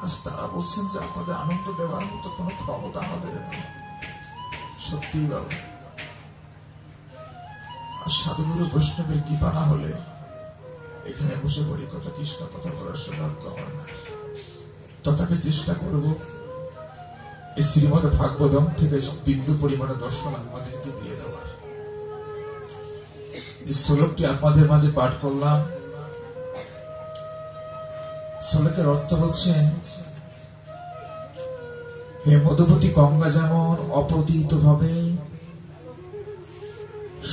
আজ তারা বলছেন যে আপনাদের আনন্দ দেওয়ার মতো কোনো ক্ষমতা আমাদের নেই। সত্যি বাবা, আর সাধুগুরু বৈষ্ণবের কৃপা না হলে এখানে বসে বলি কথা, কৃষ্ণ কথা বলার সৌভাগ্য আমার না। তথাপি চেষ্টা করব এই শ্রীমদ ভাগবতম থেকে বিন্দু পরিমাণে দর্শন আমাদেরকে দিয়ে দেওয়ার। এই শ্লোকটি আপনাদের মাঝে পাঠ করলাম। শ্লোকের অর্থ হচ্ছে, হে মধুবতী গঙ্গা যেমন অপ্রতিহিত ভাবে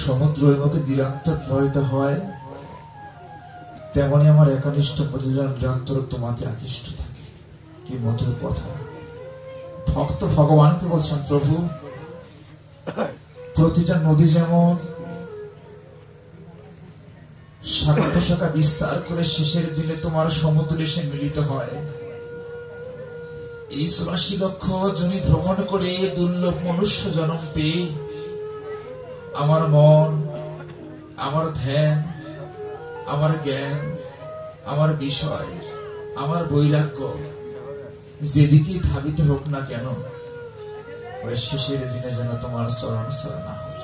সমুদ্র মুখে নিরন্তর প্রবাহিত হয়, তেমনি আমার একানিষ্ঠ প্রতিজন নিরন্তর তোমাতে আকৃষ্ট থাকে। কি মধুর কথা! ভক্ত ভগবানকে বলছেন, প্রভু প্রতিটা নদী যেমন শাখা প্রশাখা বিস্তার করে শেষের দিনে তোমার সমুদ্রে এসে মিলিত হয়, এই ৮৪ লক্ষ জনি ভ্রমণ করে দুর্লভ মনুষ্য জন্ম পেয়ে আমার মন, আমার ধ্যান, আমার জ্ঞান, আমার বিষয়, আমার বৈরাগ্য যেদিকে ধাবিত হোক না কেন, শেষের দিনে যেন তোমার চরণ শরণা হয়।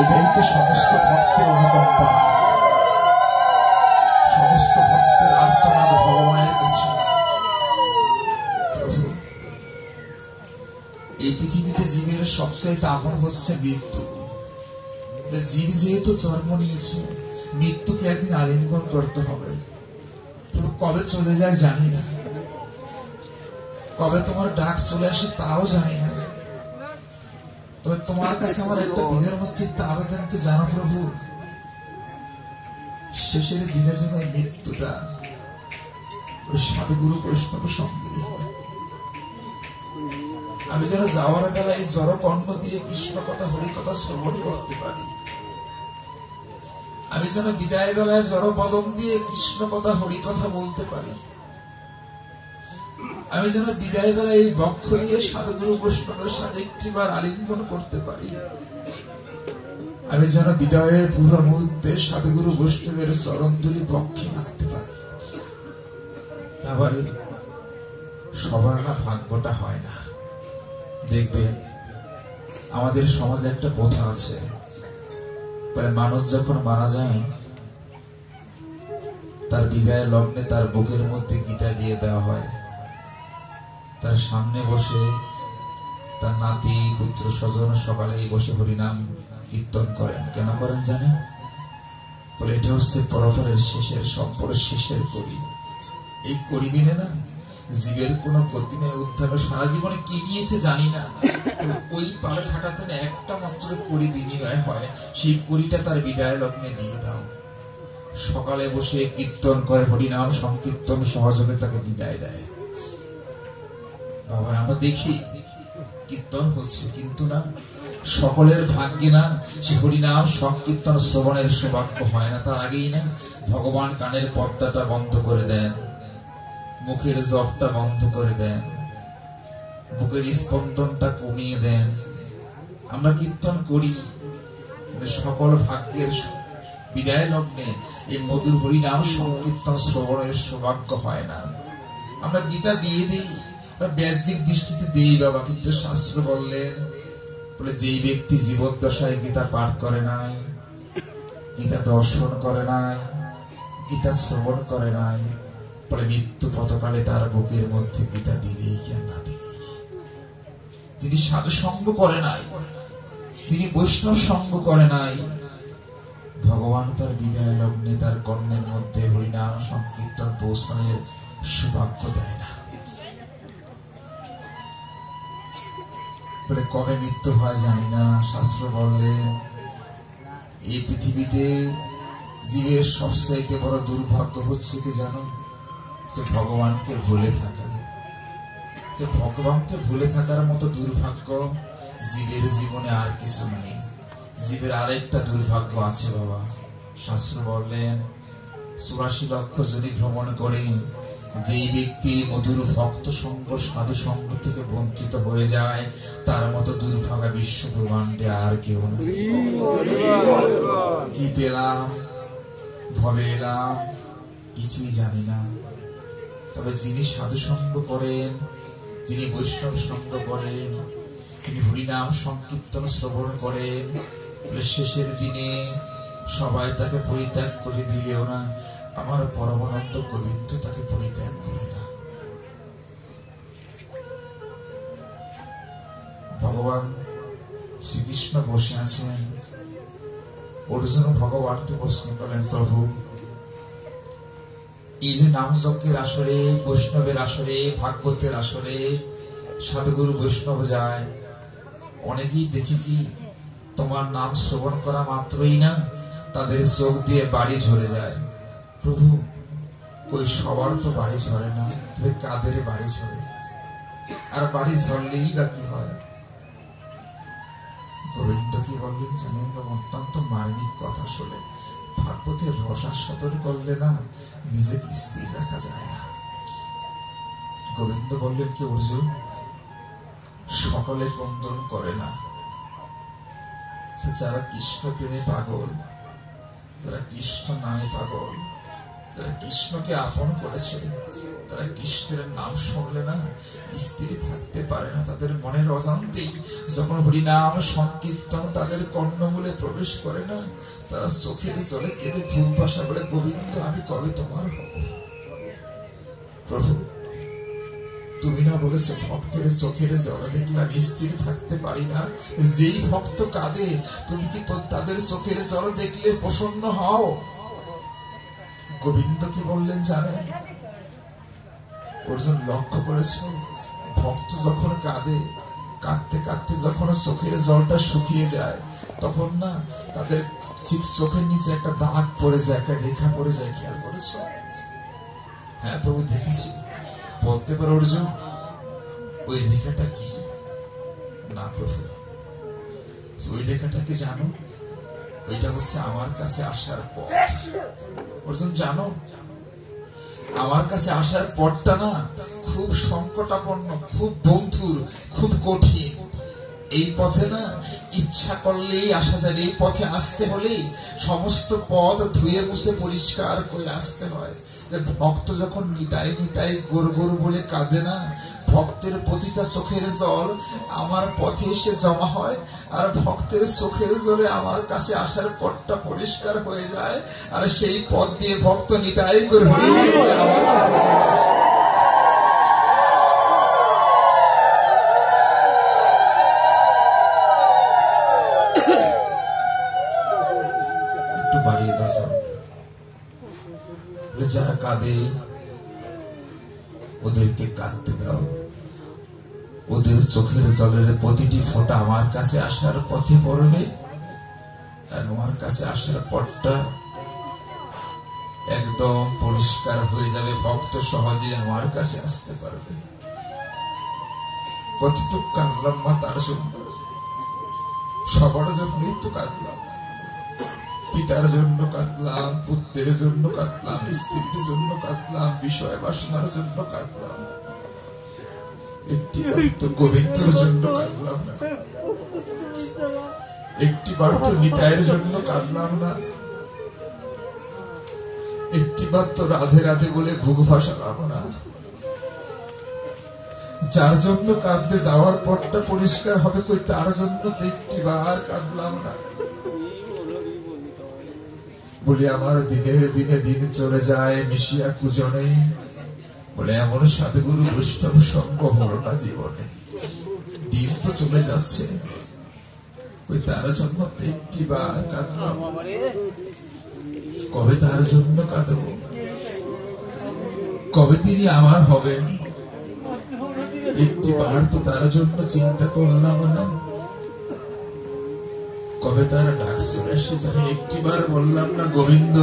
এটাই তো সমস্ত ভক্তের অনুকম্পা, সমস্ত ভক্তের আর্তনাদ ভগবানের কাছে। প্রভু, এই পৃথিবীতে জীবের সবচেয়ে আপন হচ্ছে মৃত্যু। জীব যেহেতু জন্ম নিয়েছে, মৃত্যুকে একদিন আলিঙ্গন করতে হবে। কবে চলে যায় জানি না, কবে তোমার ডাক চলে আসে তাও জানি না। তবে তোমার কাছে আমার একটা বিনম্র আবেদনকে জানো প্রভু, শেষের দিনে যেন মৃত্যুটা ওই সাধুগুরু বৈষ্ণব সঙ্গে হয়। আমি যেন যাওয়ার বেলায় জড় কণ্ঠ দিয়ে কৃষ্ণ কথা হরি কথা শ্রবণ করতে পারি। আমি যেন বিদায় বেলায় জড় বদন দিয়ে কৃষ্ণ কথা হরি কথা বলতে পারি। আমি যেন বিদায় বেলায় এই বক্ষ দিয়ে সাধুগুরু বৈষ্ণবের সাথে একটিবার আলিঙ্গন করতে পারি। আমি যেন বিদায়ের পুরো মুহূর্তে সাধুগুরু বৈষ্ণবের চরণ ধুলি বক্ষে রাখতে পারি। আবার সবার না ভাগ্যটা হয় না। দেখবে আমাদের সমাজে একটা প্রথা আছে, মানুষ যখন মারা যায় তার বিদায় লগ্নে তার বুকের মধ্যে গীতা দিয়ে দেওয়া হয়। তার সামনে বসে তার নাতি পুত্র স্বজন সকালেই বসে হরিনাম কীর্তন করেন। কেন করেন জানেন? বলে এটা হচ্ছে পরপরের শেষের সম্পর্ক শেষের করি। এই করিবিনে না জীবের কোন গতি নেই, উদ্ধার সারা জীবনে কি নিয়েছে জানি না, ওই পারে খাটাতে একটা মাত্র করি বিনিময় হয়, সেই করিটা তার বিদায় লগ্নে দিয়ে দাও। সকালে বসে কীর্তন করে, হরিনাম সংকীর্তন সহযোগে তাকে বিদায় দেয়। বাবা, আমরা দেখি কীর্তন হচ্ছে, কিন্তু না সকলের ভাগ্যে না সে হরিনাম সংকীর্তন শ্রবণের সৌভাগ্য হয় না। তার আগেই না ভগবান কানের পর্দাটা বন্ধ করে দেন, মুখের জপটা বন্ধ করে দেন, বুকের স্পন্দনটা কমিয়ে দেন। আমরা কীর্তন করি, সকল ভাগ্যের বিদায় লগ্নে এই মধুর হরিনাম সংকীর্তন শ্রবণের সৌভাগ্য হয় না। আমরা গীতা দিয়ে দিই, ব্যাসদিক দৃষ্টিতে দিই বাবা, কিন্তু শাস্ত্র বললেন বলে যেই ব্যক্তি জীবদ্দশায় গীতা পাঠ করে নাই, গীতা দর্শন করে নাই, গীতা শ্রবণ করে নাই, পরে মৃত্যু পথকালে তার বুকের মধ্যে গীতা দিলেই কেন না দিলেই, যিনি সাধু সঙ্গ করে নাই, তিনি বৈষ্ণব সঙ্গ করে নাই, ভগবান তার বিদায় লগ্নে তার কর্ণের মধ্যে হরিনাম সংকীর্তন পৌঁছানোর সৌভাগ্য দেয় না। বলে কবে মৃত্যু হয় জানি না। শাস্ত্র বললেন এই পৃথিবীতে জীবের সবচাইতে বড় দুর্ভাগ্য হচ্ছে কি জানো? যে ভগবানকে ভুলে থাকা। যে ভগবানকে ভুলে থাকার মতো দুর্ভাগ্য জীবের জীবনে আর কিছু নাই। জীবের আরেকটা দুর্ভাগ্য আছে বাবা। শাস্ত্র বললেন ৮৪ লক্ষ জনি ভ্রমণ করে যেই ব্যক্তি মধুর ভক্ত সঙ্গ সাধু সঙ্গ থেকে বঞ্চিত হয়ে যায়, তার মতো দুর্ভাগা বিশ্ব ব্রহ্মাণ্ডে আর কেউ নেই। কি পেলাম? ভবে এলাম, কিছুই জানি না। তবে যিনি সাধু সঙ্গ করেন, যিনি বৈষ্ণব সঙ্গ করেন, তিনি হরিনাম সংকীর্তন শ্রবণ করেন, শেষের দিনে সবাই তাকে পরিত্যাগ করে দিলেও না, আমার পরমানন্দ গোবিন্দ তাকে পরিত্যাগ করে না। ভগবান শ্রীকৃষ্ণ বসে আছেন। অর্জুন ভগবানকে প্রশ্ন করেন, প্রভু, এই যে নাম যজ্ঞের আসরে, বৈষ্ণবের আসরে, ভাগবতের আসরে সাধুগুরু বৈষ্ণব যায়, অনেকেই দেখি কি তোমার নাম শ্রবণ করা মাত্রই না তাদের চোখ দিয়ে বাড়ি ঝরে যায়। প্রভু, কই সবার তো বাড়ি ঝরে না, তবে কাদের বাড়ি ঝরে? আর বাড়ি ঝরলেই বা কি হয়? গোবিন্দ কি বললেন জানেন? অত্যন্ত মার্মিক কথা শুনে, ভাগবতের রস আস্বাদন করলে না নিজেকে স্থির রাখা যায় না। গোবিন্দ বললেন কি, অর্জুন, সকলে বন্দন করে না। যারা কৃষ্ণ প্রেমে পাগল, যারা কৃষ্ণ নামে পাগল, যারা কৃষ্ণকে আপন করেছে, তারা কৃষ্ণের নাম শুনলে না স্থির থাকতে পারে না। তাদের মনের অজান্তেই যখন হরিনাম সংকীর্তন তাদের কর্ণমূলে প্রবেশ করে না, তারা চোখের জলে কেঁদে ভুল ভাষা বলে, গোবিন্দ, আমি কবে তোমার হব? প্রভু, তুমি না বলেছো ভক্তের চোখের জলে দেখলে আমি স্থির থাকতে পারি না? যেই ভক্ত কাঁদে, তুমি কি তাদের চোখের জল দেখলে প্রসন্ন হও? গোবিন্দ কি বললেন জানেন? অর্জুন, লক্ষ্য করেছ, ভক্ত যখন কাঁদে, কাঁদতে কাঁদতে যখন চোখের জলটা শুকিয়ে যায়, তখন না তাদের ঠিক চোখের নিচে একটা দাগ পড়ে যায়, একটা রেখা পড়ে যায়। খেয়াল করেছ? হ্যাঁ প্রভু, দেখেছি। বলতে পারো অর্জুন, ওই রেখাটা কি? না প্রভু, ওই রেখাটা কি জানো? ওইটা হচ্ছে আমার কাছে আসার পথ। অর্জুন, জানো, আমার কাছে আসার পথটা না খুব সংকটাপন্ন, খুব বন্ধুর, খুব কঠিন। এই পথে না ইচ্ছা করলেই আসা যায়। এই পথে আসতে হলেই সমস্ত পথ ধুয়ে মুছে পরিষ্কার করে আসতে হয়। ভক্ত যখন নিতাই নিতাই গোর গোর বলে কাঁদে না, ভক্তের প্রতিটা চোখের জল আমার পথে এসে জমা হয়, আর ভক্তের চোখের জলে আমার কাছে আসার পথটা পরিষ্কার হয়ে যায়, আর সেই পথ দিয়ে ভক্ত নিতাই করে বলে আমার কাছে আসে। একটু বাড়িয়ে দাও। যারা কাঁদে ওদেরকে কাঁদতে দাও। ওদের চোখের জলের প্রতিটি ফোঁটা আমার কাছে আসার পথে পড়বে, আর আমার কাছে আসার পথটা একদম পরিষ্কার হয়ে যাবে। ভক্ত সহজে আমার কাছে আসতে পারবে। কতটুকু কাঁদলাম মা তার জন্য, সবার জন্যই তো কাঁদলাম। পিতার জন্য কাঁদলাম, পুত্রের জন্য কাঁদলাম, স্ত্রীর জন্য কাঁদলাম, বিষয় বাসনার জন্য কাঁদলাম। একটি তো গোবিন্দর জন্য কাঁদলাম না, একটি বার তো নিতাইয়ের জন্য কাঁদলাম না, একটি বার তো রাধে রাধে বলে বুক ভাসালাম না। যার জন্য কাঁদতে যাওয়ার পরটা পরিষ্কার হবে, কই তার জন্য তো একটি বার কাঁদলাম না। বলি আমার দিনের দিনে দিন চলে যায় মিশিয়া কুজনে, বলে এমন সাধুগুরু বৈষ্ণব সঙ্গ হলো না জীবনে। দিন তো চলে যাচ্ছে, ওই তার জন্য একটি বার কাঁদলাম। কবে তার জন্য কাঁদব? কবে তিনি আমার হবেন? একটি বার তো তার জন্য চিন্তা করলাম না। কবে তার ডাক চলে আসে জানি একটি বার বললাম না, গোবিন্দ,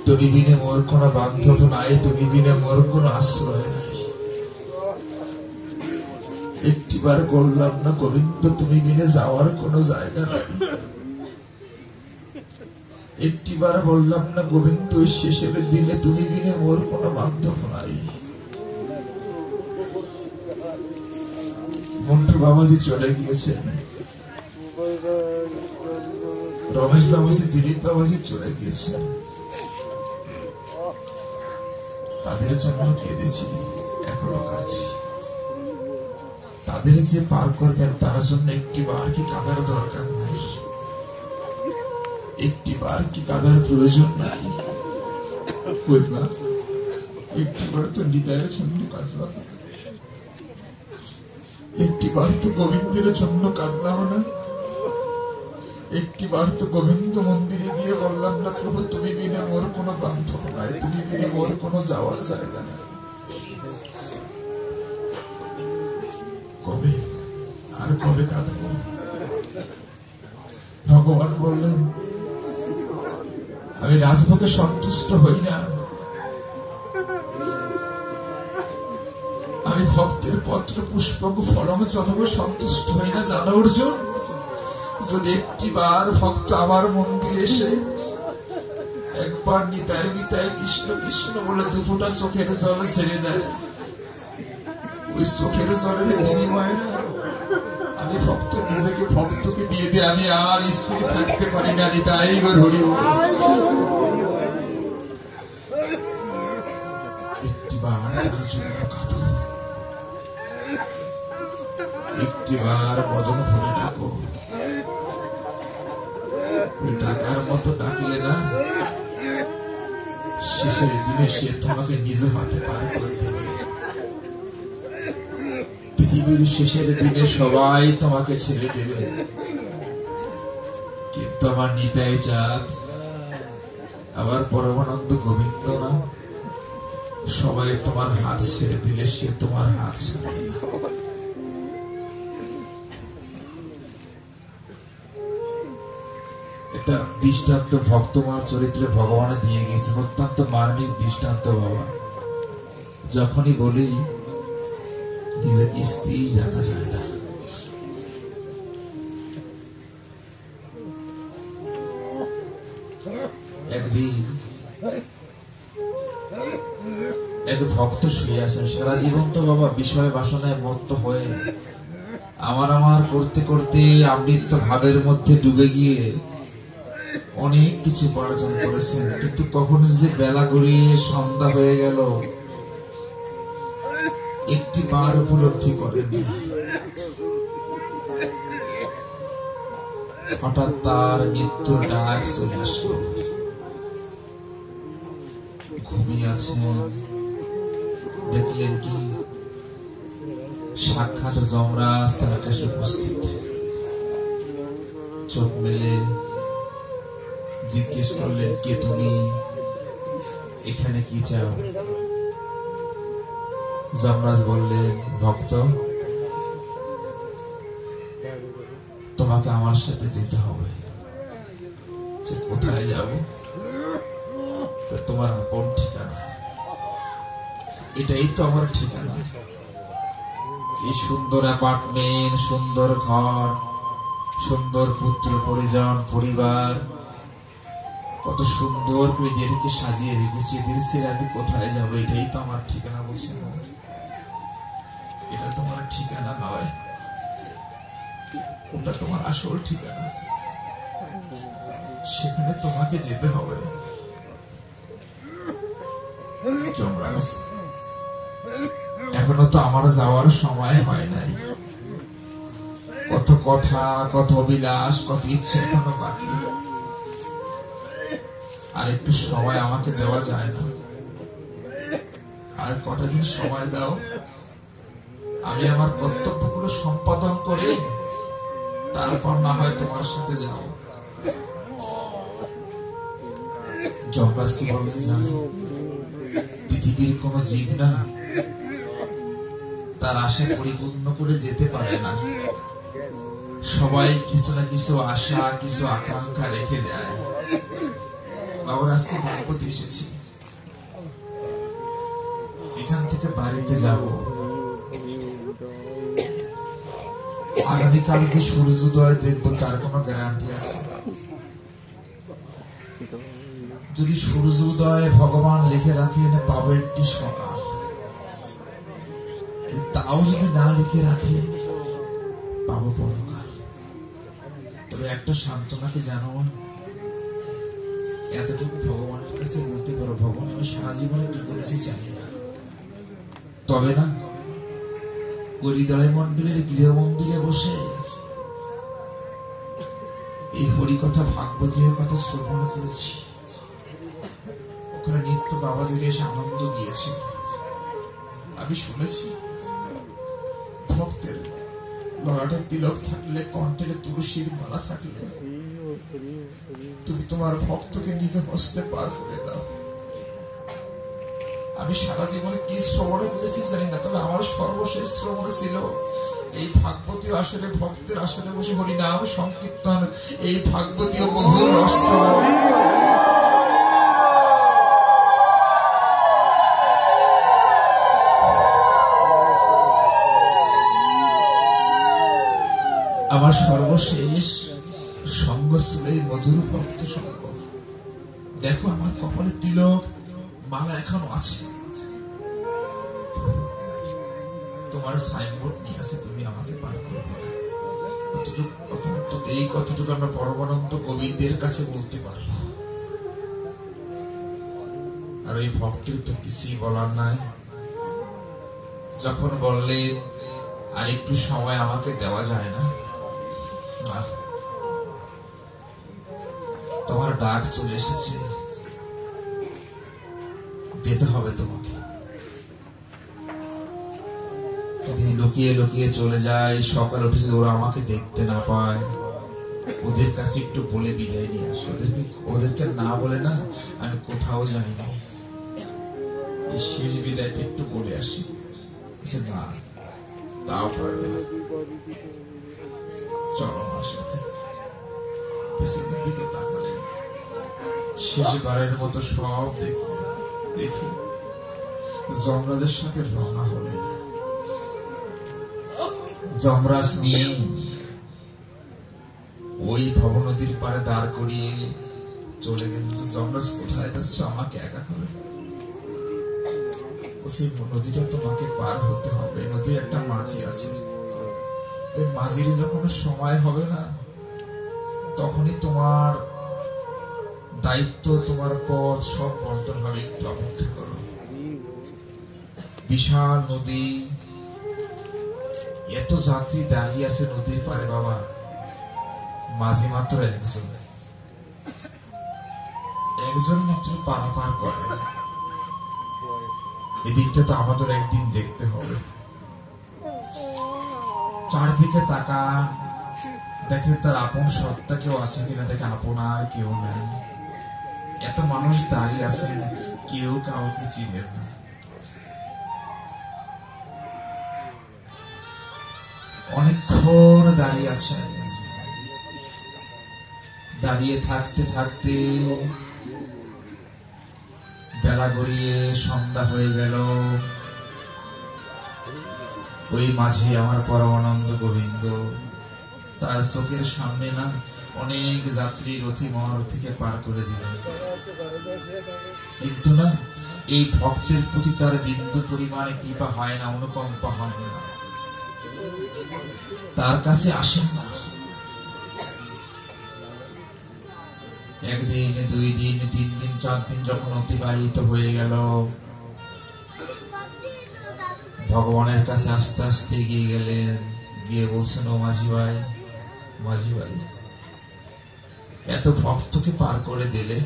তুমি বিনে মোর কোনো বান্ধব নাই, তুমি বিনে মোর কোনো আশ্রয় নাই। একটি বার বললাম না, গোবিন্দ, তুমি বিনে যাওয়ার কোনো জায়গা নাই। একটি বার বললাম না, গোবিন্দ, শেষের দিনে তুমি বিনে মোর কোনো বান্ধব নাই। মন্টু বাবাজি চলে গিয়েছেন, রমেশ বাবুজি, দিলীপ বাবুজি চলে গিয়েছে, তাদের জন্য কেঁদেছি, এখনো কাঁদছি। তাদের যে পার করবেন তার জন্য একটি বার কি কাঁদার দরকার নাই? একটি বার কি কাঁদার প্রয়োজন নাই? একটি বার তো হৃদয়ের জন্য কাঁদলাম, একটি বার তো গোবিন্দের জন্য কাঁদলাম না, একটি বার তো গোবিন্দ মন্দিরে গিয়ে বললাম না, প্রভু তুমি বিনে মোর কোনো বান্ধব নাই, তুমি বিনে মোর কোনো যাওয়ার জায়গা নাই। কবে আর কবে কাঁদব? ভগবান বললেন, আমি রাজভোগে সন্তুষ্ট হই না, আমি ভক্তের পত্র পুষ্পক ফলক জনকে সন্তুষ্ট হই না। জানো অর্জুন, যদি একটি বার ভক্ত আমার মন্দিরে এসে একবার নিতাই নিতাই কৃষ্ণ কৃষ্ণ বলে দুফোঁটা চোখের জল ছেড়ে দেয়, ওই চোখের জলের বিনিময়ে আমি ভক্ত নিজেকে ভক্তকে দিয়ে দিয়ে আমি আর স্থির থাকতে পারি না। নিতাই গো হরি বল। একটি বার তার জন্য কাঁদো, একটি বার ভজন ভরে ডাকো। ডাকার মতো ডাকলে না, শেষের দিনে সে তোমাকে নিজ হাতে পার করে দেবে। পৃথিবীর শেষের দিনে সবাই তোমাকে ছেড়ে দেবে, কিন্তু আমার নিতাই চাঁদ, আবার পরমানন্দ গোবিন্দ না, সবাই তোমার হাত ছেড়ে দিলে সে তোমার হাত ছাড়বে না। একটা দৃষ্টান্ত ভক্তমার চরিত্রে ভগবানে দিয়ে গেছে, অত্যন্ত মার্মিক দৃষ্টান্ত। বাবা, যখনই বলি নিজেকে স্থির রাখা যায় না। একদিন এক ভক্ত শুয়ে আছেন, সারা জীবন তো বাবা বিষয় বাসনায় মত্ত হয়ে আমার করতে করতে আমৃত্য ভাবের মধ্যে ডুবে গিয়ে অনেক কিছু উপার্জন করেছেন, কিন্তু কখনো যে বেলা গড়িয়ে সন্ধ্যা হয়ে গেল একটি বার উপলব্ধি করেননি। হঠাৎ তার মৃত্যুর ডাক চলে আসলো। ঘুমিয়ে আছেন, দেখলেন কি সাক্ষাৎ যমরাজ তার কাছে উপস্থিত। চোখ মেলে জিজ্ঞেস করলেন, কে তুমি, এখানে কি চাও? যমরাজ বললেন, ভক্ত, তোমাকে আমার সাথে যেতে হবে। কোথায় যাব? তোমার আপন ঠিকানা। এটাই তো আমার ঠিকানা। এই সুন্দর অ্যাপার্টমেন্ট, সুন্দর ঘর, সুন্দর পুত্র পরিজন, পরিবার, কত সুন্দর করে এদেরকে সাজিয়ে রেখেছি, এদের ছেড়ে আমি কোথায় যাবো? এটাই তো আমার ঠিকানা। বলছে না, এটা তোমার ঠিকানা নয়, ওটা তোমার আসল ঠিকানা। সেখানে তোমাকে যেতে হবে। যমরাজ, এখনো তো আমার যাওয়ার সময় হয় নাই। কত কথা, কত অভিলাষ, কত ইচ্ছে এখনো বাকি। আর একটু সময় আমাকে দেওয়া যায় না? আর কটা দিন সময় দাও, আমি আমার কর্তব্যগুলো সম্পাদন করে তারপর না হয় তোমার সাথে যাও। যমরাজ কি বলতে জানে? পৃথিবীর কোন জীব না তার আশা পরিপূর্ণ করে যেতে পারে না। সবাই কিছু না কিছু আশা, কিছু আকাঙ্ক্ষা রেখে যায়। বাবার আজকে ভাগবতে এসেছি, এখান থেকে বাড়িতে যাব। আগামীকাল যে সূর্যোদয় দেখবো তার কোনো গ্যারান্টি আছে? যদি সূর্যোদয় ভগবান লিখে রাখেন পাবো একটি সকাল, তাও যদি না লিখে রাখেন পাবো পরকাল। তবে একটা সান্ত্বনাকে জানো, এতটুকু ভগবানের কাছে বলতে পারো, ভগবান আমি সারা জীবনে কি করেছি জানি না, তবে না ওই হৃদয় মন্ডলের গৃহ মন্দিরে বসে এই হরিকথা ভাগবতীয় কথা শ্রবণ করেছি। ওখানে নিত্য বাবাজিকে এসে আনন্দ দিয়েছে। আমি শুনেছি ভক্তের ললাটে তিলক থাকলে, কণ্ঠে তুলসীর মালা থাকলে তুমি তোমার ভক্তকে নিজে হস্তে পার করে দাও। আমি সারা জীবনে কি শ্রবণে করেছি জানি না, তবে আমার সর্বশেষ শ্রবণ ছিল এই ভাগবতীয় আসরে, ভক্তের আসরে বসে হরিনাম সংকীর্তন, এই ভাগবতীয় মধুর রস শ্রবণ। আমার সর্বশেষ সঙ্গ ছিল এই মধুর ভক্ত সঙ্গ। দেখো আমার কপালে তিলক মালা এখনো আছে। তোমার সাইনবোর্ড নিয়ে আছে, তুমি আমাকে পার করবে না। এই কথাটুকু আমরা পরমানন্দ গোবিন্দের কাছে বলতে পারবো। আর ওই ভক্তের তো কিছুই বলার নাই। যখন বললেন আর একটু সময় আমাকে দেওয়া যায় না, তোমার ডাক চলে এসেছে, যেতে হবে তোমাকে। যদি লুকিয়ে লুকিয়ে চলে যায়, সকাল উঠে ওরা আমাকে দেখতে না পায়, ওদের কাছে একটু বলে বিদায় নিয়ে আসো। ওদেরকে না বলে না আমি কোথাও যাই না, শেষ বিদায়টা একটু বলে আসি। না, তাও পারবে না, চলো আমার সাথে। পেছনের দিকে তাকালেন, শেষবারের মতো সব দেখি যমরাজের সাথে রওনা হলেন। যমরাজ নিয়ে ওই ভব নদীর পাড়ে দাঁড় করিয়ে চলে গেলেন। তো যমরাজ কোথায় যাচ্ছ আমাকে একা করে? সেই নদীটা তোমাকে পার হতে হবে, নদীর একটা মাঝি আছে, মাঝির যখন সময় হবে না তখনই তোমার দায়িত্ব, তোমার পথ সব বন্টন হবে, একটু অপেক্ষা করো। বিশাল নদী, এত যাত্রী দাঁড়িয়ে আছে নদীর পারে বাবা, মাঝি মাত্র একজন মাত্র পারাপার করে। এদিকটা তো আমাদের একদিন দেখতে হবে। চারদিকে তাকা, দেখে তার আপন সত্তা কেউ আছে কিনা, দেখে আপন আর কেউ নাই। এত মানুষ দাঁড়িয়ে আছেন, কেউ কাউকে চিনেন না। অনেকক্ষণ দাঁড়িয়ে আছেন। দাঁড়িয়ে থাকতে থাকতে বেলা গড়িয়ে সন্ধ্যা হয়ে গেল। ওই মাঝে আমার পরমানন্দ গোবিন্দ, তার চোখের সামনে না অনেক যাত্রী রথী মহারথীকে পার করে দিলেন, কিন্তু না এই ভক্তের প্রতি তার বিন্দু পরিমাণে কৃপা হয় না, অনুকম্পা হয় না, তার কাছে আসেন না। একদিন, 2 দিন, 3 দিন, 4 দিন যখন অতিবাহিত হয়ে গেল, ভগবানের কাছে আস্তে আস্তে এগিয়ে গেলেন। গিয়ে বলছেন, ও মাঝি ভাই, মাঝি ভাই, এত ভক্তকে পার করে দিলে,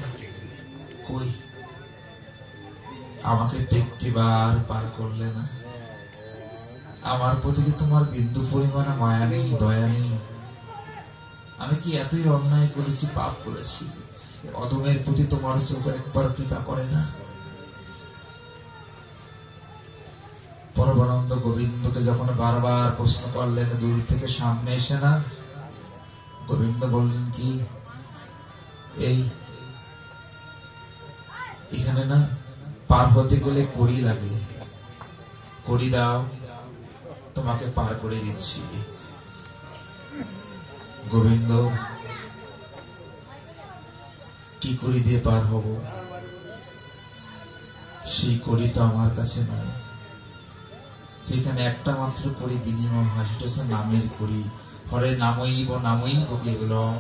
কই আমাকে একটি বার পার করলে না? আমার প্রতি কি তোমার বিন্দু পরিমাণে মায়া নেই, দয়া নেই? আমি কি এতই অন্যায় করেছি, পাপ করেছি? অধমের প্রতি তোমার চোখ একবার কৃপা করে না? পরমানন্দ গোবিন্দকে যখন বারবার প্রশ্ন করলেন, দূর থেকে সামনে এসে না, গোবিন্দ বললেন কি, এখানে না পার হতে গেলে কড়ি লাগে, কড়ি দাও, তোমাকে পার করে দিচ্ছি। গোবিন্দ, কি কড়ি দিয়ে পার হব? সেই কড়ি তো আমার কাছে নয়, সেখানে একটা মাত্র কড়ি বিনিময় হয়, সেটা হচ্ছে নামের কড়ি। হরে নামইব নামইব কেবলম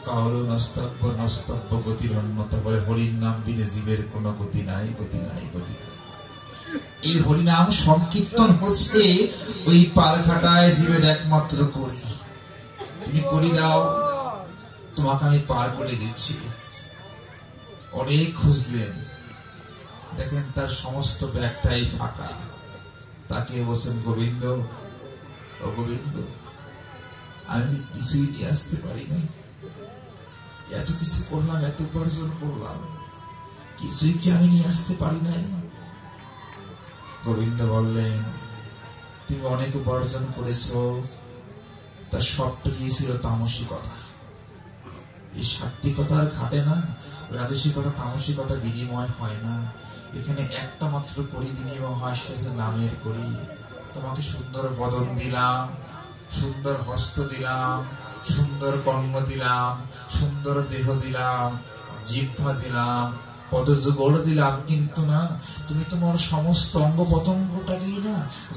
কারো নস্তব্য নস্তব্য গতির অন্যতা বলে হরির নাম বিনে জীবের কোন গতি নাই, গতি নাই, গতি নাই। এই হরিনাম সংকীর্তন হচ্ছে ওই পালঘাটায় জীবের একমাত্র করি। তুমি করি দাও, তোমাকে আমি পার করে দিচ্ছি। অনেক খুঁজলেন, দেখেন তার সমস্ত ব্যাগটাই ফাঁকা। তাকে বলছেন, গোবিন্দ, ও গোবিন্দ, আমি কিছুই নিয়ে আসতে পারি না। এত কিছু করলাম, এত উপার্জন করলাম, কিছুই কি আমি নিয়ে আসতে পারি নাই? গোবিন্দ বললেন, তুমি অনেক উপার্জন করেছো, তার সবটা গিয়েছিল তামসিকতা। এই সাত্বিকতার ঘাটে না, রাজসিকতা তামসিকতা বিনিময় হয় না। এখানে একটা মাত্র করি বিনিময় হয়, সেটা নামের করি। তোমাকে সুন্দর বদন দিলাম, সুন্দর হস্ত দিলাম, সুন্দর কর্ম দিলাম, সুন্দর দেহ দিলাম, জিহ্বা দিলাম, পদযুগল দিলাম, কিন্তু না, তুমি তোমার সমস্ত অঙ্গ প্রত্যঙ্গটাকেই না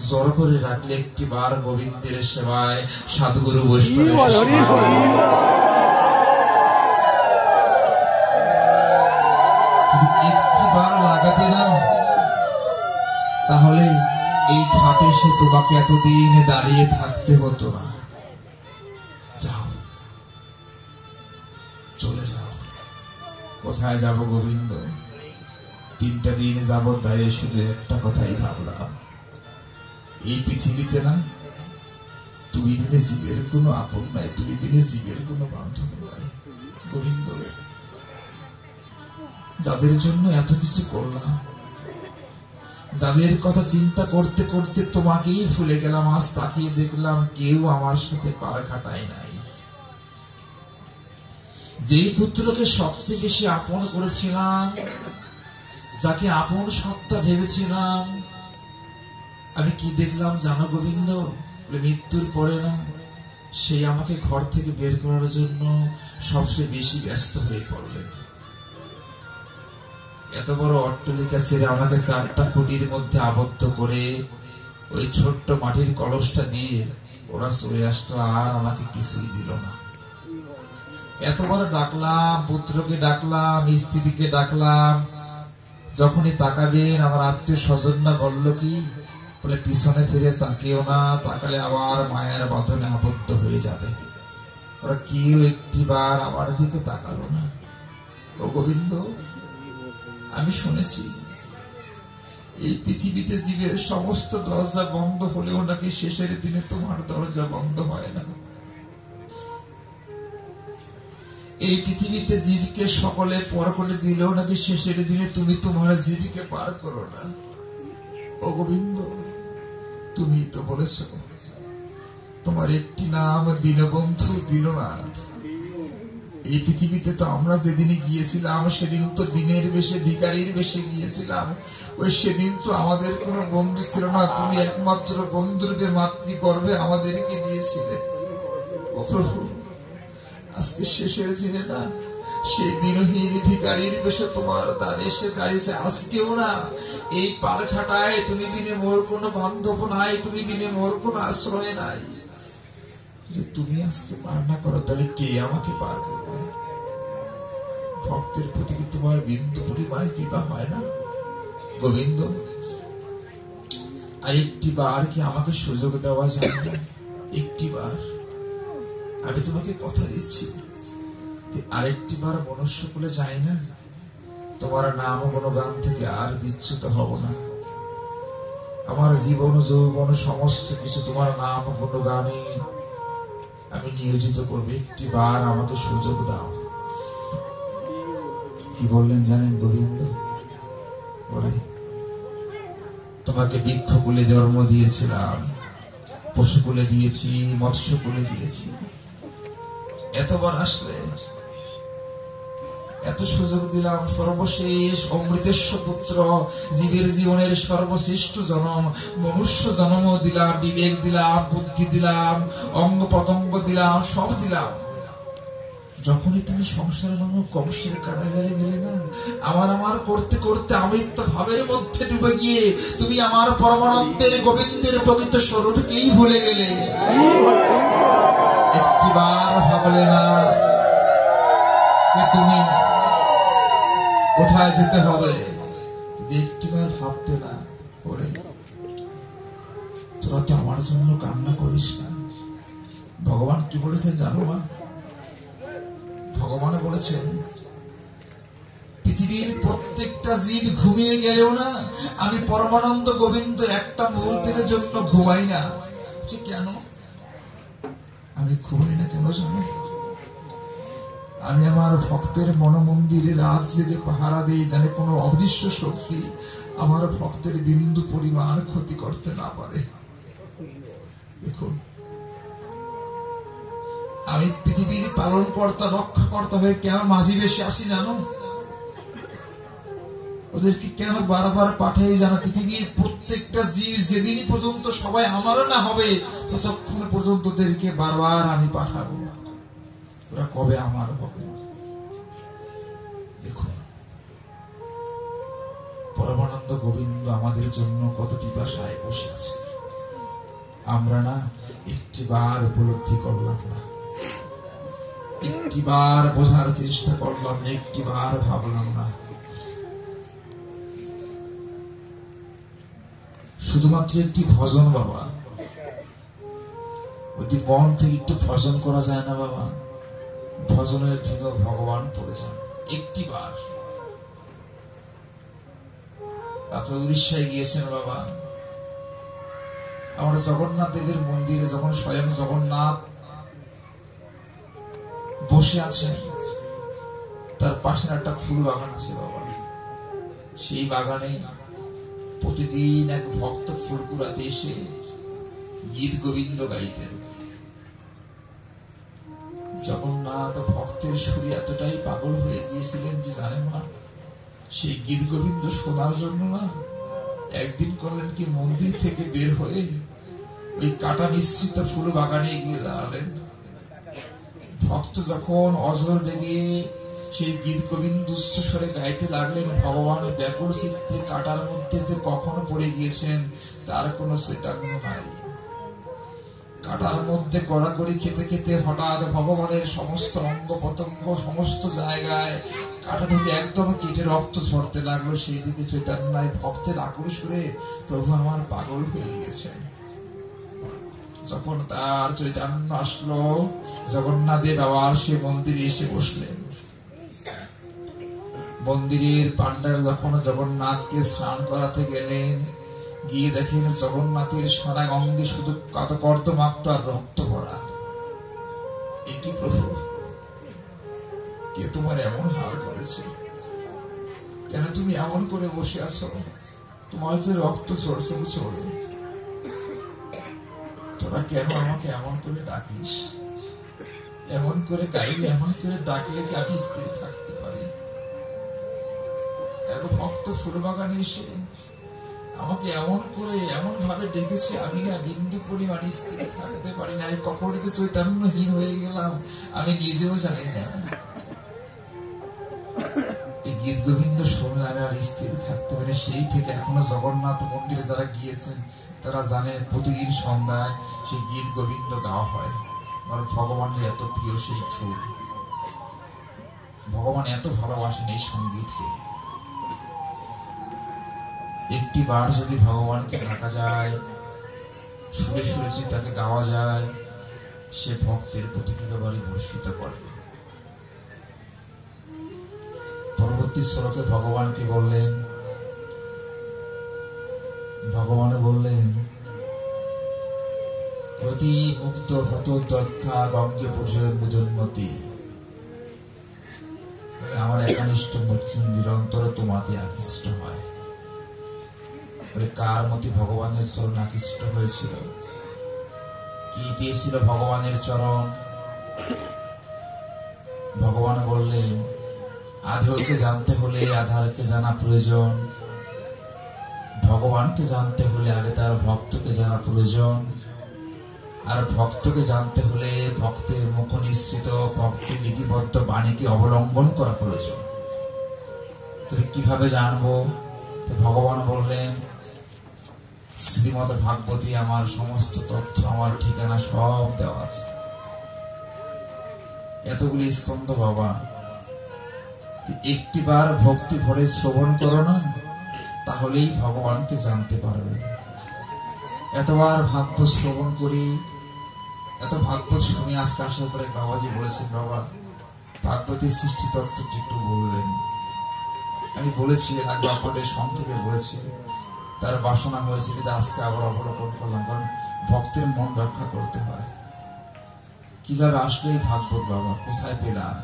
জড় করে রাখলে একটি বার গোবিন্দের সেবায়, সাধুগুরু বৈষ্ণবের সেবায়। একটি বার লাগাতে না, তাহলে এই ঘাটে সে তোমাকে এতদিন দাঁড়িয়ে থাকতে হতো না। যাও, চলে যাও। কোথায় যাব গোবিন্দ? 3টা দিন যাবত দাঁড়িয়ে শুধু একটা কথাই ভাবলাম, এই পৃথিবীতে না তুমি বিনে জীবের কোনো আপন নাই, তুমি বিনে জীবের কোনো বান্ধব নাই। গোবিন্দ, যাদের জন্য এত কিছু করলাম, যাদের কথা চিন্তা করতে করতে তোমাকেই ভুলে গেলাম, আজ তাকিয়ে দেখলাম কেউ আমার সাথে পার কাটায় নাই। যেই পুত্রকে সবচেয়ে বেশি আপন করেছিলাম, যাকে আপন সত্তা ভেবেছিলাম, আমি কি দেখলাম জানো গোবিন্দ? মৃত্যুর পরে না, সে আমাকে ঘর থেকে বের করার জন্য সবচেয়ে বেশি ব্যস্ত হয়ে পড়লেন। এত বড় অট্টালিকা ছেড়ে আমাকে 4টা খুঁটির মধ্যে আবদ্ধ করে ওই ছোট্ট মাটির কলসটা দিয়ে ওরা চলে আসতো, আর আমাকে কিছুই দিল না। এতবার ডাকলাম, পুত্রকে ডাকলাম, স্ত্রীকে ডাকলাম, যখনই তাকাবেন আমার আত্মীয় স্বজনরা বলল কি, বলে পিছনে ফিরে তাকেও না, তাকালে আবার মায়ের বাঁধনে আবদ্ধ হয়ে যাবে। ওরা কেউ একটিবার আমার দিকে তাকালো না। ও গোবিন্দ, আমি শুনেছি এই পৃথিবীতে জীবের সমস্ত দরজা বন্ধ হলেও নাকি শেষের দিনে তোমার দরজা বন্ধ হয় না। এই পৃথিবীতে জীবকে সকলে পর করে দিলেও নাকি শেষের দিনে তুমি তোমার জীবকে পার করো না। ও গোবিন্দ, তুমি তো বলেছ তোমার একটি নাম দীনবন্ধু দীননাথ। এই পৃথিবীতে তো আমরা যেদিনে গিয়েছিলাম সেদিন তো দিনের বেশে ভিখারির বেশে গিয়েছিলাম। ওই সেদিন তো আমাদের কোনো বন্ধু ছিল না, তুমি একমাত্র বন্ধুরূপে মাতৃ গর্ভে আমাদেরকে দিয়েছিলে। ও প্রভু, আজকে শেষের দিনে না, সেই দিনহীন ভিখারির বেশে তোমার দ্বারে এসে দাঁড়িয়েছে। আজকেও না এই পারঘাটায় তুমি বিনে মোর কোনো বান্ধব নাই, তুমি বিনে মোর কোনো আশ্রয় নাই। তুমি আজকে পার না করো, তাহলে কে আমাকে পার করবে? ভক্তের প্রতি কি তোমার বিন্দু পরিমাণে কৃপা হয় না? গোবিন্দ, আরেকটি বার কি আমাকে সুযোগ দেওয়া যায় না? একটি বার আমি তোমাকে কথা দিচ্ছি, আরেকটি বার মনুষ্য কুলে যাই না, তোমার নাম গুণগান থেকে আর বিচ্যুত হব না। আমার জীবন যৌবন সমস্ত কিছু তোমার নাম গুণগানে আমি নিয়োজিত করবো। একটি বার আমাকে সুযোগ দাও। কি বললেন জানেন গোবিন্দ? বলে, তোমাকে বৃক্ষকুলে জন্ম দিয়েছিলাম, পশুকুলে দিয়েছি, মৎস্যকুলে দিয়েছি। এতবার আসলে এত সুযোগ দিলাম, সর্বশেষ অমৃতেশ্ব পুত্র, জীবের জীবনের সর্বশ্রেষ্ঠ জন্ম, মনুষ্য জন্ম দিলাম, বিবেক দিলাম, বুদ্ধি দিলাম, অঙ্গ প্রত্যঙ্গ দিলাম, সব দিলাম। যখনই তুমি সংসারের জন্য কংসের কারাগারে গেলে না, আমার করতে করতে আমৃত্য ভাবের মধ্যে ডুবে গিয়ে তুমি আমার পরমানন্দের গোবিন্দের প্রকৃত স্বরূপকেই ভুলে গেলে। একটিবার ভাবলে না, যে তুমি কোথায় যেতে হবে একটিবার ভাবতে না। ওরে তোরা তো আমার জন্য কান্না করিস না। ভগবান কি বলেছেন জানো মা? ভগবান বলেছেন পৃথিবীর প্রত্যেকটা জীব ঘুমিয়ে গেলেও না আমি পরমানন্দ গোবিন্দ একটা মুহূর্তের জন্য ঘুমাই না। কেন আমি ঘুমাই না কেন জানো? আমি আমার ভক্তের মনমন্দিরে রাত জেগে পাহারা দিই, জানে কোনো অদৃশ্য শক্তি আমার ভক্তের বিন্দু পরিমাণ ক্ষতি করতে না পারে। দেখুন আমি পৃথিবীর পালন কর্তা রক্ষা কর্তা হয়ে কেন মাঝি বেশি আসি জানো? ওদেরকে কেন বারবার পাঠাই জানো? পৃথিবীর প্রত্যেকটা জীব যেদিন পর্যন্ত সবাই আমারও না হবে ততক্ষণ পর্যন্ত ওদেরকে বারবার আমি পাঠাবো। ওরা কবে আমার হবে? দেখুন পরমানন্দ গোবিন্দ আমাদের জন্য কত পিপাসায় বসে আছে, আমরা না একটিবার উপলব্ধি করলাম না, একটিবার বোঝার চেষ্টা করলাম না, একটিবার ভাবলাম না। শুধুমাত্র একটি ভজন বাবা, যদি মন থেকে একটু ভজন করা যায় না বাবা, ভজনের জন্য ভগবান পড়ে যান একটিবার। আপনি উড়িষ্যায় গিয়েছেন বাবা, আমরা জগন্নাথ দেবের মন্দিরে যখন স্বয়ং জগন্নাথ বসে আছেন, তার পাশে একটা ফুল বাগান আছে বাবা। সেই বাগানে প্রতিদিন এক ভক্ত ফুল কুড়াতে এসে গীত গোবিন্দ গাইতেন। জগন্নাথ ভক্তের সুরে এতটাই পাগল হয়ে গিয়েছিলেন যে জানেন না, সেই গীত গোবিন্দ শোনার জন্য না একদিন করলেন কি মন্দির থেকে বের হয়ে ওই কাটা মিশ্রিত ফুল বাগানে গিয়ে দাঁড়ালেন। ভক্ত যখন অজর লেগে সেই গীত গোবিন্দ উচ্চস্বরে গাইতে লাগলেন, ভগবানের ব্যাকুল চিত্তে কাটার মধ্যে যে কখনো পড়ে গিয়েছেন তার কোনো চৈতন্য নাই। কাটার মধ্যে কড়াকড়ি খেতে খেতে হঠাৎ ভগবানের সমস্ত অঙ্গ পতঙ্গ সমস্ত জায়গায় কাটা ঢুকে একদম কেটে রক্ত ঝরতে লাগলো। সেই দিকে চৈতন্য নাই। ভক্তের আকুল সুরে প্রভু আমার পাগল হয়ে গেছেন। যখন তার চৈতন্য আসলো, জগন্নাথ দেব আবার সে মন্দিরে এসে বসলেন। মন্দিরের পান্ডার যখন জগন্নাথকে স্নান করাতে গেলেন, গিয়ে দেখেন জগন্নাথের সারা অঙ্গে শুধু কর্দমাক্ত আর রক্ত ভরা। একই প্রভু, কে তোমার এমন হাল করেছে? কেন তুমি এমন করে বসে আছো? তোমার যে রক্ত ঝরছে চড়ে, তোরা কেন আমাকে এমন করে ডাকিস? এমন করে গাইলে, এমন করে ডাকলে কি আমি স্থির থাকতে পারি? এক ভক্ত ফুল বাগানে এসে আমাকে এমন করে এমন ভাবে ডেকেছে, আমি না বিন্দু পরিমাণ স্থির থাকতে পারি না। কখনই তো চৈতন্যহীন হয়ে গেলাম, আমি নিজেও জানি না। এই গীত গোবিন্দ শুনলে আমি আর স্থির থাকতে পারি। সেই থেকে এখনো জগন্নাথ মন্দিরে যারা গিয়েছেন তারা জানেন প্রতিদিন সন্ধ্যায় সেই গীত গোবিন্দ গাওয়া হয়। আমার ভগবানের এত প্রিয় সেই সুর, ভগবান এত ভালোবাসেন এই সঙ্গীতকে। একটি বার যদি ভগবানকে ডাকা যায়, সুরে সুরে তাকে গাওয়া যায়, সে ভক্তের প্রতি একেবারে বর্ষিত করে। পরবর্তী শ্লোকে ভগবান কি বললেন? ভগবান বললেন, প্রতি মুক্ত হত তৎক্ষা গঙ্গে পুজো মুদন্মতি। আমার একনিষ্ঠ মূর্তি নিরন্তর তোমাতে আকৃষ্ট হয়। কার মতি ভগবানের চরণ আকৃষ্ট হয়েছিল? কি পেয়েছিল ভগবানের চরণ? ভগবান বললেন, আধারকে জানতে হলে আধারকে জানা প্রয়োজন, ভগবানকে জানতে হলে আগে তার ভক্তকে জানা প্রয়োজন, আর ভক্তকে জানতে হলে ভক্তের মুখ নিঃসৃত ভক্তের লিপিবদ্ধ বাণীকে অবলম্বন করা প্রয়োজন। তুমি কিভাবে জানবো? ভগবান বললেন, শ্রীমদ ভাগবতী আমার সমস্ত তথ্য, আমার ঠিকানা সব দেওয়া আছে। এতগুলি স্কন্ধ বাবা, একটিবার ভক্তি ভরে শ্রবণ করো না, তাহলেই ভগবানকে জানতে পারবে। এতবার ভাগবত শ্রবণ করি, এত ভাগবত শুনে আজকে আসার পরে বাবাজি বলেছেন, বাবা ভাগবতের সৃষ্টি তত্ত্বটি একটু বলবেন। আমি বলেছি আগে আপনাদের সংক্ষেপে বলেছি, তার বাসনা হয়েছে যেটা আজকে আবার অবলোকন করলাম, কারণ ভক্তের মন রক্ষা করতে হয়। কিভাবে আসলো এই ভাগবত বাবা, কোথায় পেলাম?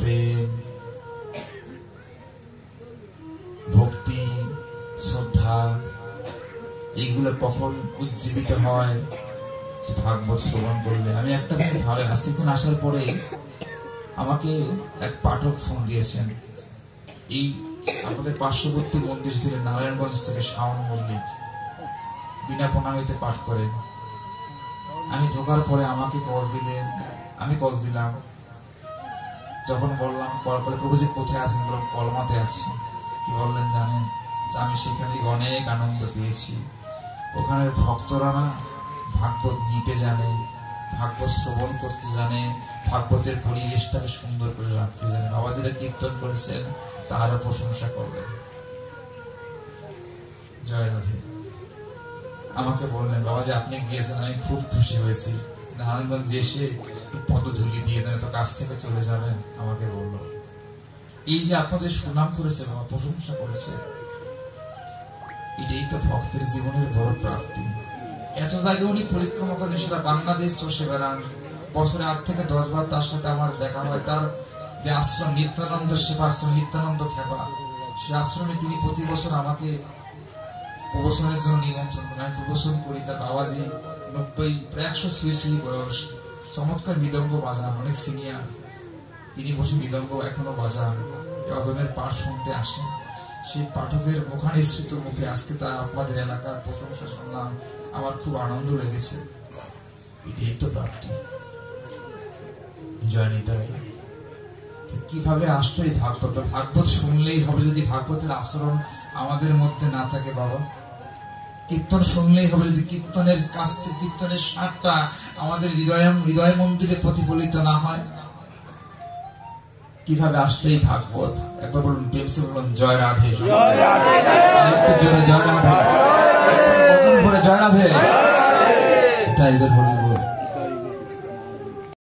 প্রেম, ভক্তি, শ্রদ্ধা এইগুলো কখন উজ্জীবিত হয় ভাগবত শ্রবণ করলে। আমি একটা দিন ভালো, আজকে দিন আসার পরে আমাকে এক পাঠক ফোন দিয়েছেন। এই আমাদের পার্শ্ববর্তী মন্দির ছিলেন নারায়ণগঞ্জ থেকে শাওন মল্লিক, বিনা প্রণামীতে পাঠ করেন। আমি ঢোকার পরে আমাকে কল দিলেন, আমি কল দিলাম। যখন বললাম, কল করে প্রভুজি কোথায় আছেন? বললাম কলমাতে আছি। কি বললেন জানেন? যে আমি সেখানে অনেক আনন্দ পেয়েছি। ওখানের ভক্তরা না ভাগবত নিতে জানে, ভাগবত শ্রবণ করতে জানে, ভাগবতের পরিবেশটাকে সুন্দর করে রাখতে জানে। বাবা যেটা কীর্তন করেছেন তারও প্রশংসা করবেন। জয় রাধে। আমাকে বললেন, বাবাজি আপনি গিয়েছেন, আমি খুব খুশি হয়েছি। নারায়ণগঞ্জ এসে পদধূলি দিয়েছেন, তো কাছ থেকে চলে যাবেন। আমাকে বললো এই যে আপনাদের সুনাম করেছে বাবা, প্রশংসা করেছে, এটাই তো ভক্তের জীবনের বড় প্রাপ্তি। এত জায়গায় উনি পরিক্রমা করেন, সেটা বাংলাদেশ চষে বেড়ান। বছরে 8 থেকে 10 বার তার সাথে আমার দেখা হয়। তার যে আশ্রম নিত্যানন্দ সেবাশ্রম, নিত্যানন্দ খেপা, সে আশ্রমে তিনি প্রতি বছর আমাকে প্রবচনের জন্য নিমন্ত্রণ করেন। আমি প্রবচন করি। তার বাবাজি 90 প্রায় 100 বয়স, চমৎকার মৃদঙ্গ বাজান, অনেক সিনিয়র। তিনি বসে মৃদঙ্গ এখনো বাজান, অদমের পাঠ শুনতে আসেন। সেই পাঠকের মুখানিসৃত মুখে আজকে তা আপনাদের এলাকার প্রশংসা শুনলাম, আমার খুব আনন্দ লেগেছে। এটাই তো প্রাপ্তি। জয় নিতাই। কিভাবে আসলো এই ভাগবত? ভাগবত শুনলেই হবে। যদি ভাগবতের আচরণ আমাদের মধ্যে না থাকে বাবা, কীর্তন শুনলেই হবে। যদি কীর্তনের কাছ থেকে কীর্তনের স্বাদটা আমাদের হৃদয় মন্দিরে প্রতিফলিত না হয়, কিভাবে আসলো এই ভাগবত? একবার বলুন, প্রেমসে বলুন জয় রাধে। আরেকটু জোরে জয় রাধে, জয় রাধে। এটা এদের হরি।